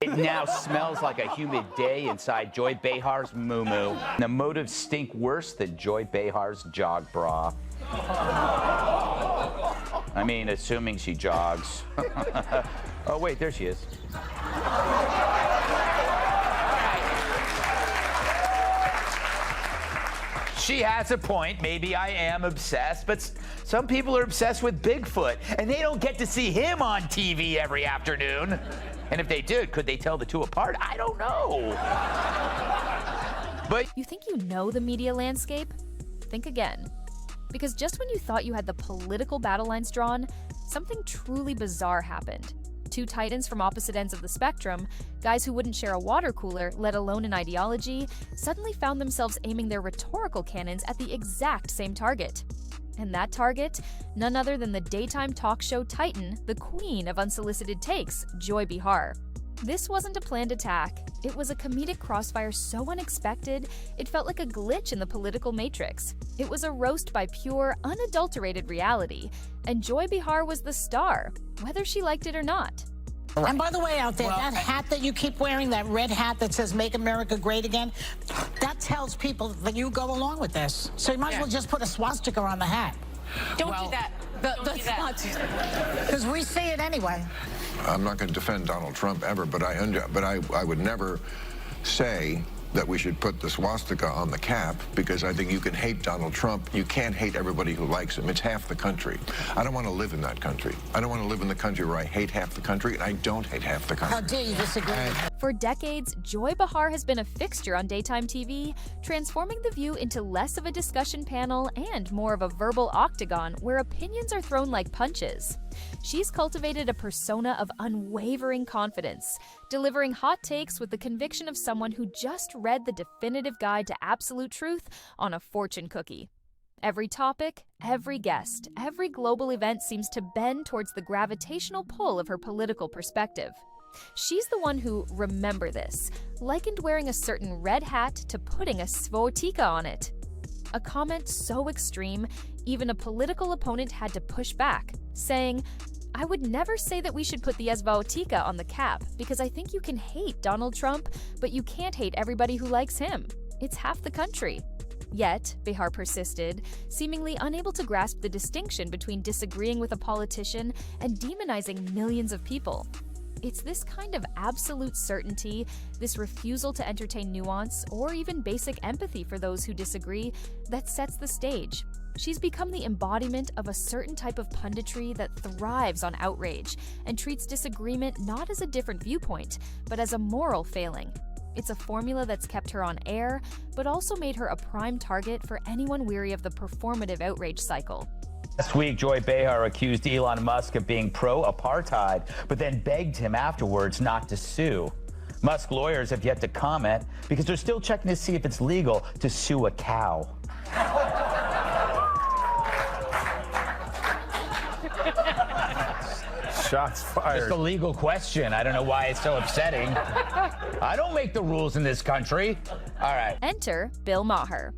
It now smells like a humid day inside Joy Behar's moo-moo. The motives stink worse than Joy Behar's jog bra. I mean, assuming she jogs. Oh, wait, there she is. She has a point. Maybe I am obsessed, but some people are obsessed with Bigfoot, and they don't get to see him on TV every afternoon. And if they did, could they tell the two apart? I don't know. But you think you know the media landscape? Think again. Because just when you thought you had the political battle lines drawn, something truly bizarre happened. Two titans from opposite ends of the spectrum, guys who wouldn't share a water cooler, let alone an ideology, suddenly found themselves aiming their rhetorical cannons at the exact same target. And that target, none other than the daytime talk show titan, the queen of unsolicited takes, Joy Behar. This wasn't a planned attack. It was a comedic crossfire so unexpected, it felt like a glitch in the political matrix. It was a roast by pure, unadulterated reality, and Joy Behar was the star, whether she liked it or not. And by the way, out there, that hat that you keep wearing, that red hat that says "Make America Great Again," that tells people that you go along with this. So you might as well just put a swastika on the hat. Don't do that. Don't do that. Because we see it anyway. I'm not going to defend Donald Trump ever, but I would never say that we should put the swastika on the cap, because I think you can hate Donald Trump. You can't hate everybody who likes him. It's half the country. I don't want to live in that country. I don't want to live in the country where I hate half the country, and I don't hate half the country. How dare you disagree? For decades, Joy Behar has been a fixture on daytime TV, transforming The View into less of a discussion panel and more of a verbal octagon where opinions are thrown like punches. She's cultivated a persona of unwavering confidence, delivering hot takes with the conviction of someone who just read the definitive guide to absolute truth on a fortune cookie. Every topic, every guest, every global event seems to bend towards the gravitational pull of her political perspective. She's the one who, remember this, likened wearing a certain red hat to putting a swastika on it. A comment so extreme, even a political opponent had to push back, saying, "I would never say that we should put the swastika on the cap, because I think you can hate Donald Trump, but you can't hate everybody who likes him. It's half the country." Yet, Behar persisted, seemingly unable to grasp the distinction between disagreeing with a politician and demonizing millions of people. It's this kind of absolute certainty, this refusal to entertain nuance or even basic empathy for those who disagree, that sets the stage. She's become the embodiment of a certain type of punditry that thrives on outrage and treats disagreement not as a different viewpoint, but as a moral failing. It's a formula that's kept her on air, but also made her a prime target for anyone weary of the performative outrage cycle. Last week, Joy Behar accused Elon Musk of being pro-apartheid, but then begged him afterwards not to sue. Musk lawyers have yet to comment because they're still checking to see if it's legal to sue a cow. Shots fired. Just a legal question. I don't know why it's so upsetting. I don't make the rules in this country. All right. Enter Bill Maher.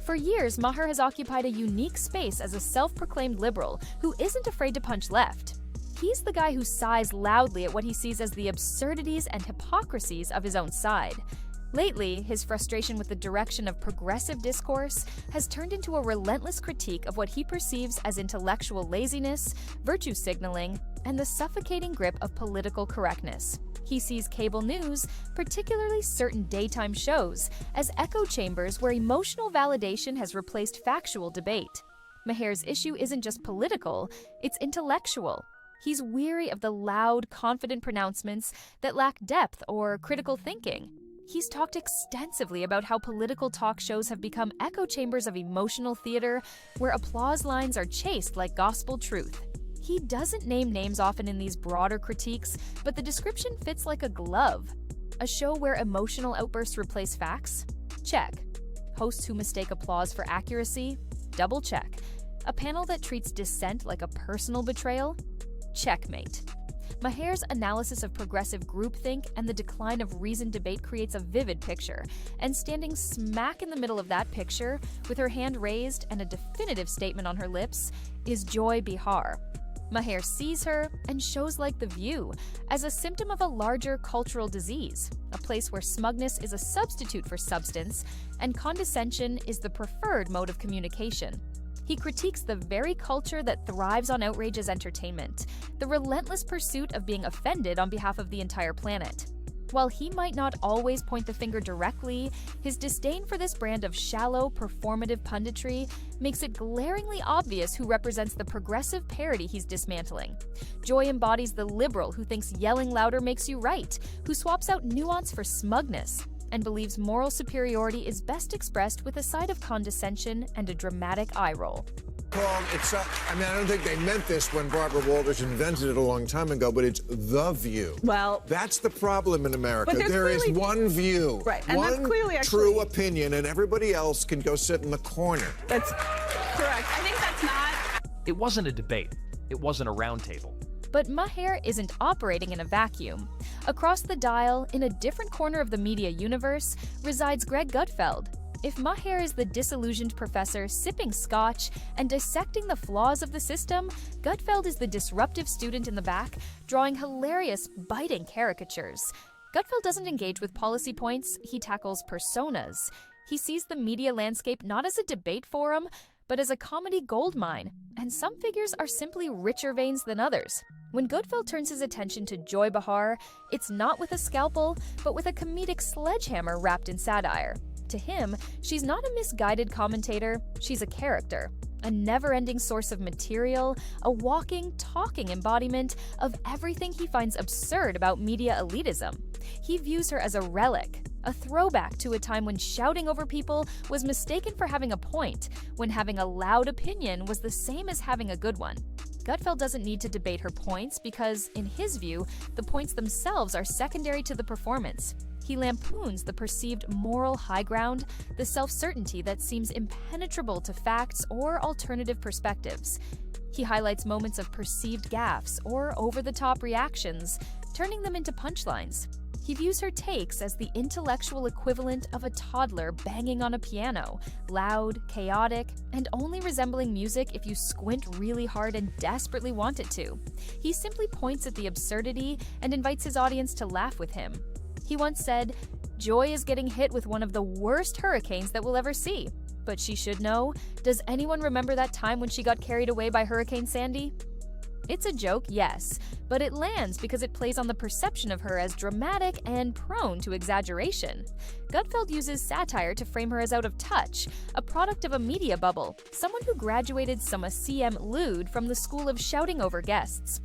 For years, Maher has occupied a unique space as a self-proclaimed liberal who isn't afraid to punch left. He's the guy who sighs loudly at what he sees as the absurdities and hypocrisies of his own side. Lately, his frustration with the direction of progressive discourse has turned into a relentless critique of what he perceives as intellectual laziness, virtue signaling, and the suffocating grip of political correctness. He sees cable news, particularly certain daytime shows, as echo chambers where emotional validation has replaced factual debate. Maher's issue isn't just political, it's intellectual. He's weary of the loud, confident pronouncements that lack depth or critical thinking. He's talked extensively about how political talk shows have become echo chambers of emotional theater where applause lines are chased like gospel truth. He doesn't name names often in these broader critiques, but the description fits like a glove. A show where emotional outbursts replace facts? Check. Hosts who mistake applause for accuracy? Double check. A panel that treats dissent like a personal betrayal? Checkmate. Maher's analysis of progressive groupthink and the decline of reasoned debate creates a vivid picture, and standing smack in the middle of that picture, with her hand raised and a definitive statement on her lips, is Joy Behar. Maher sees her and shows like The View as a symptom of a larger cultural disease, a place where smugness is a substitute for substance and condescension is the preferred mode of communication. He critiques the very culture that thrives on outrage as entertainment, the relentless pursuit of being offended on behalf of the entire planet. While he might not always point the finger directly, his disdain for this brand of shallow, performative punditry makes it glaringly obvious who represents the progressive parody he's dismantling. Joy embodies the liberal who thinks yelling louder makes you right, who swaps out nuance for smugness, and believes moral superiority is best expressed with a side of condescension and a dramatic eye roll. Paul, I don't think they meant this when Barbara Walters invented it a long time ago, but it's The View. Well, that's the problem in America. But there is one view, right, and one that's clearly true opinion, and everybody else can go sit in the corner. That's correct. I think that's not. It wasn't a debate. It wasn't a roundtable. But Maher isn't operating in a vacuum. Across the dial, in a different corner of the media universe, resides Greg Gutfeld. If Maher is the disillusioned professor sipping scotch and dissecting the flaws of the system, Gutfeld is the disruptive student in the back, drawing hilarious, biting caricatures. Gutfeld doesn't engage with policy points, he tackles personas. He sees the media landscape not as a debate forum, but as a comedy goldmine, and some figures are simply richer veins than others. When Gutfeld turns his attention to Joy Behar, it's not with a scalpel, but with a comedic sledgehammer wrapped in satire. To him, she's not a misguided commentator, she's a character, a never-ending source of material, a walking, talking embodiment of everything he finds absurd about media elitism. He views her as a relic, a throwback to a time when shouting over people was mistaken for having a point, when having a loud opinion was the same as having a good one. Gutfeld doesn't need to debate her points because, in his view, the points themselves are secondary to the performance. He lampoons the perceived moral high ground, the self-certainty that seems impenetrable to facts or alternative perspectives. He highlights moments of perceived gaffes or over-the-top reactions, turning them into punchlines. He views her takes as the intellectual equivalent of a toddler banging on a piano, loud, chaotic, and only resembling music if you squint really hard and desperately want it to. He simply points at the absurdity and invites his audience to laugh with him. He once said, "Joy is getting hit with one of the worst hurricanes that we'll ever see. But she should know, does anyone remember that time when she got carried away by Hurricane Sandy?" It's a joke, yes, but it lands because it plays on the perception of her as dramatic and prone to exaggeration. Gutfeld uses satire to frame her as out of touch, a product of a media bubble, someone who graduated some CM lewd from the school of shouting over guests.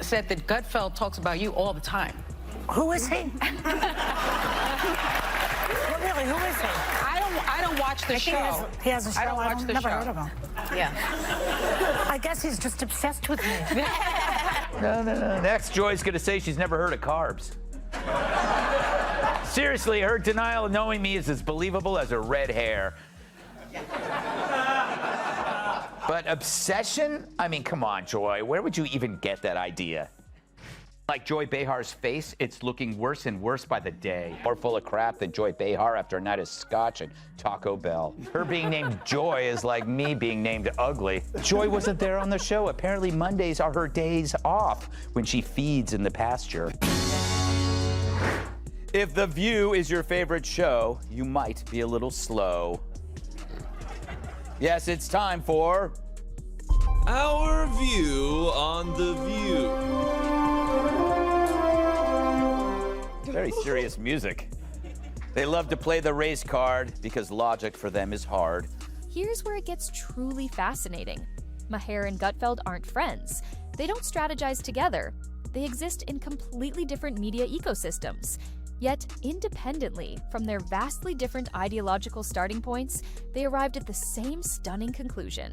Said that Gutfeld talks about you all the time. Who is he? Well, really, who is he? I don't watch the show. He has a show. I don't watch the never show. heard of him. Yeah. I guess he's just obsessed with me. No. Next, Joy's going to say she's never heard of carbs. Seriously, her denial of knowing me is as believable as her red hair. But obsession? I mean, come on, Joy. Where would you even get that idea? Like Joy Behar's face, it's looking worse and worse by the day. More full of crap than Joy Behar after a night of scotch and Taco Bell. Her being named Joy is like me being named ugly. Joy wasn't there on the show. Apparently Mondays are her days off when she feeds in the pasture. If The View is your favorite show, you might be a little slow. Yes, it's time for Our View on The View. very serious music. They love to play the race card because logic for them is hard. Here's where it gets truly fascinating. Maher and Gutfeld aren't friends. They don't strategize together. They exist in completely different media ecosystems. Yet, independently, from their vastly different ideological starting points, they arrived at the same stunning conclusion.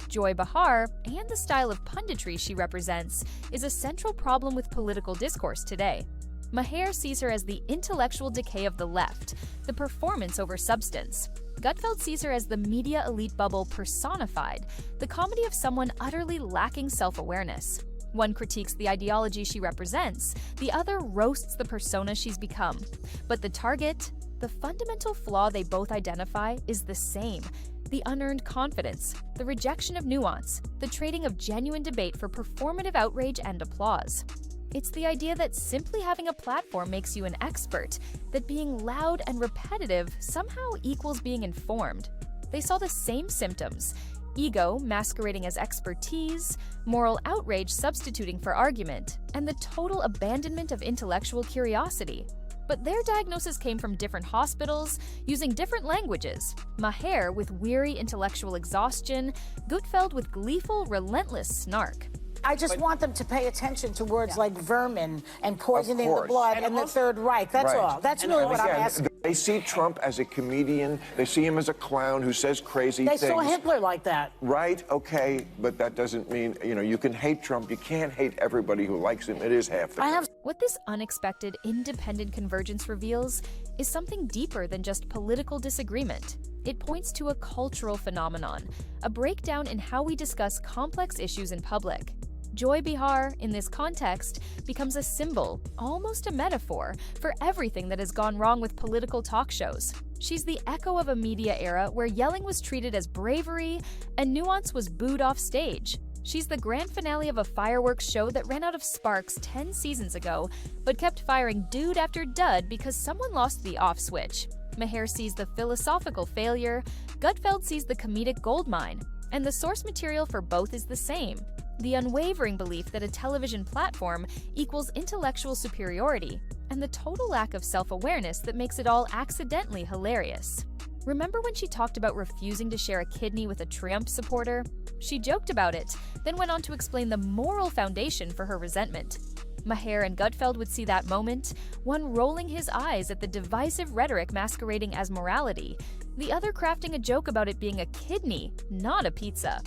Joy Behar, and the style of punditry she represents, is a central problem with political discourse today. Maher sees her as the intellectual decay of the left, the performance over substance. Gutfeld sees her as the media elite bubble personified, the comedy of someone utterly lacking self-awareness. One critiques the ideology she represents, the other roasts the persona she's become. But the target, the fundamental flaw they both identify, is the same: The unearned confidence, the rejection of nuance, the trading of genuine debate for performative outrage and applause. It's the idea that simply having a platform makes you an expert, that being loud and repetitive somehow equals being informed. They saw the same symptoms: ego masquerading as expertise, moral outrage substituting for argument, and the total abandonment of intellectual curiosity. But their diagnosis came from different hospitals, using different languages. Maher with weary intellectual exhaustion, Gutfeld with gleeful, relentless snark. I just want them to pay attention to words like vermin and poisoning the blood and the Third Reich. That's all. That's really what I'm asking. They see Trump as a comedian. They see him as a clown who says crazy things. They saw Hitler like that. Right, okay, but that doesn't mean, you can hate Trump. You can't hate everybody who likes him. It is half the What this unexpected, independent convergence reveals is something deeper than just political disagreement. It points to a cultural phenomenon, a breakdown in how we discuss complex issues in public. Joy Behar, in this context, becomes a symbol, almost a metaphor, for everything that has gone wrong with political talk shows. She's the echo of a media era where yelling was treated as bravery and nuance was booed off stage. She's the grand finale of a fireworks show that ran out of sparks 10 seasons ago, but kept firing dude after dud because someone lost the off switch. Maher sees the philosophical failure, Gutfeld sees the comedic goldmine, and the source material for both is the same: the unwavering belief that a television platform equals intellectual superiority, and the total lack of self-awareness that makes it all accidentally hilarious. Remember when she talked about refusing to share a kidney with a Trump supporter? She joked about it, then went on to explain the moral foundation for her resentment. Maher and Gutfeld would see that moment, one rolling his eyes at the divisive rhetoric masquerading as morality, the other crafting a joke about it being a kidney, not a pizza.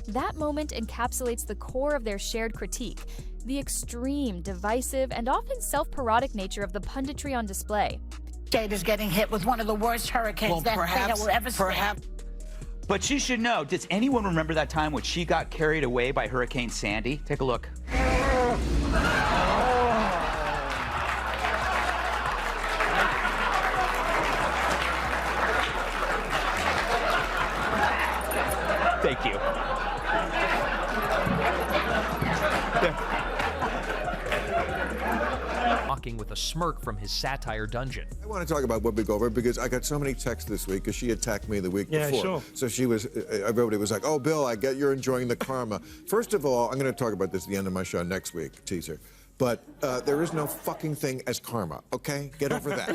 That moment encapsulates the core of their shared critique, the extreme, divisive, and often self-parodic nature of the punditry on display. State is getting hit with one of the worst hurricanes that will ever see. But she should know. Does anyone remember that time when she got carried away by Hurricane Sandy? Take a look. Thank you. Mocking with a smirk from his satire dungeon. I want to talk about Whoopi Goldberg because I got so many texts this week because she attacked me the week before. Sure. So she was, everybody was like, oh, Bill, I get you're enjoying the karma. First of all, I'm going to talk about this at the end of my show next week, teaser. But there is no fucking thing as karma, okay? Get over that.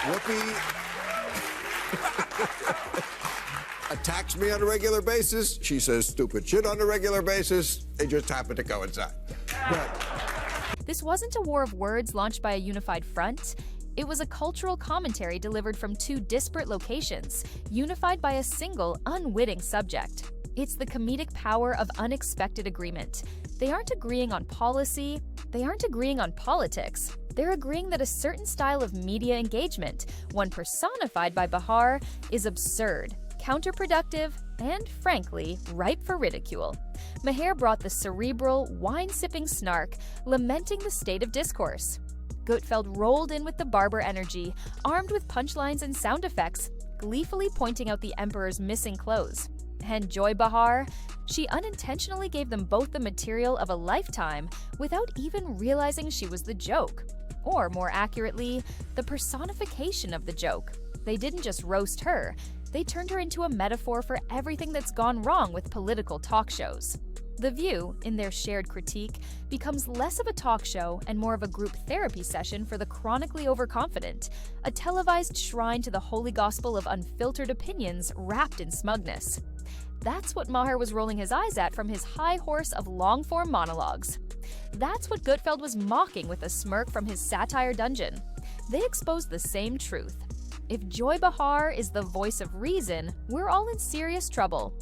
Whoopi attacks me on a regular basis. She says stupid shit on a regular basis. They just happen to coincide. This wasn't a war of words launched by a unified front. It was a cultural commentary delivered from two disparate locations, unified by a single, unwitting subject. It's the comedic power of unexpected agreement. They aren't agreeing on policy. They aren't agreeing on politics. They're agreeing that a certain style of media engagement, one personified by Behar, is absurd, counterproductive, and frankly, ripe for ridicule. Maher brought the cerebral, wine-sipping snark, lamenting the state of discourse. Gutfeld rolled in with the barber energy, armed with punchlines and sound effects, gleefully pointing out the emperor's missing clothes. And Joy Behar, she unintentionally gave them both the material of a lifetime without even realizing she was the joke. Or more accurately, the personification of the joke. They didn't just roast her, they turned her into a metaphor for everything that's gone wrong with political talk shows. The View, in their shared critique, becomes less of a talk show and more of a group therapy session for the chronically overconfident, a televised shrine to the holy gospel of unfiltered opinions wrapped in smugness. That's what Maher was rolling his eyes at from his high horse of long-form monologues. That's what Gutfeld was mocking with a smirk from his satire dungeon. They exposed the same truth. If Joy Behar is the voice of reason, we're all in serious trouble.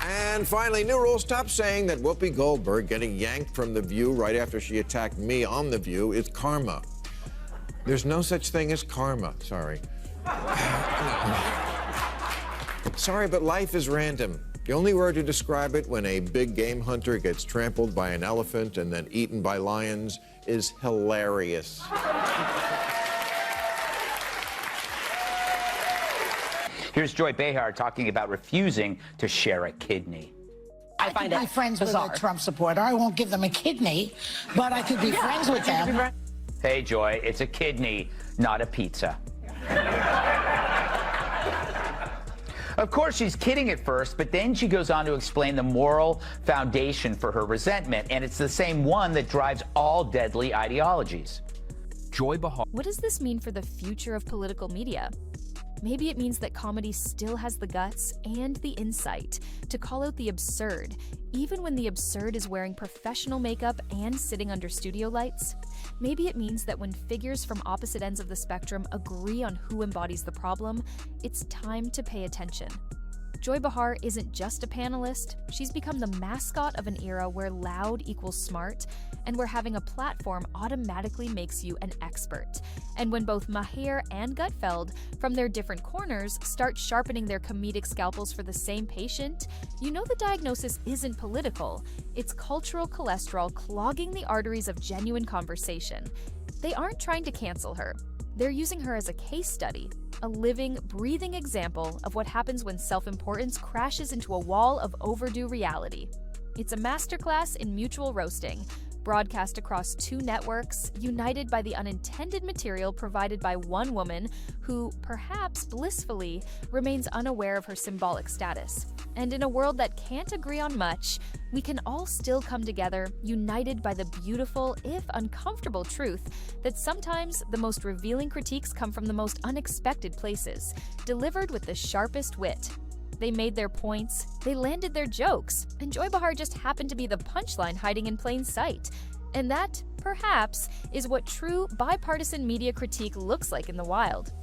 And finally, new rule: stop saying that Whoopi Goldberg getting yanked from The View right after she attacked me on The View is karma. There's no such thing as karma. Sorry. Sorry, but life is random. The only word to describe it when a big game hunter gets trampled by an elephant and then eaten by lions is hilarious. Here's Joy Behar talking about refusing to share a kidney. I could be friends with a Trump supporter. I won't give them a kidney, but I could be friends with them. Hey, Joy, it's a kidney, not a pizza. Of course, she's kidding at first, but then she goes on to explain the moral foundation for her resentment, and it's the same one that drives all deadly ideologies. Joy Behar. What does this mean for the future of political media? Maybe it means that comedy still has the guts and the insight to call out the absurd, even when the absurd is wearing professional makeup and sitting under studio lights. Maybe it means that when figures from opposite ends of the spectrum agree on who embodies the problem, it's time to pay attention. Joy Behar isn't just a panelist, she's become the mascot of an era where loud equals smart, and where having a platform automatically makes you an expert. And when both Maher and Gutfeld, from their different corners, start sharpening their comedic scalpels for the same patient, you know the diagnosis isn't political. It's cultural cholesterol clogging the arteries of genuine conversation. They aren't trying to cancel her. They're using her as a case study, a living, breathing example of what happens when self-importance crashes into a wall of overdue reality. It's a masterclass in mutual roasting, broadcast across 2 networks, united by the unintended material provided by one woman who, perhaps blissfully, remains unaware of her symbolic status. And in a world that can't agree on much, we can all still come together, united by the beautiful, if uncomfortable, truth that sometimes the most revealing critiques come from the most unexpected places, delivered with the sharpest wit. They made their points, they landed their jokes, and Joy Behar just happened to be the punchline hiding in plain sight. And that, perhaps, is what true bipartisan media critique looks like in the wild.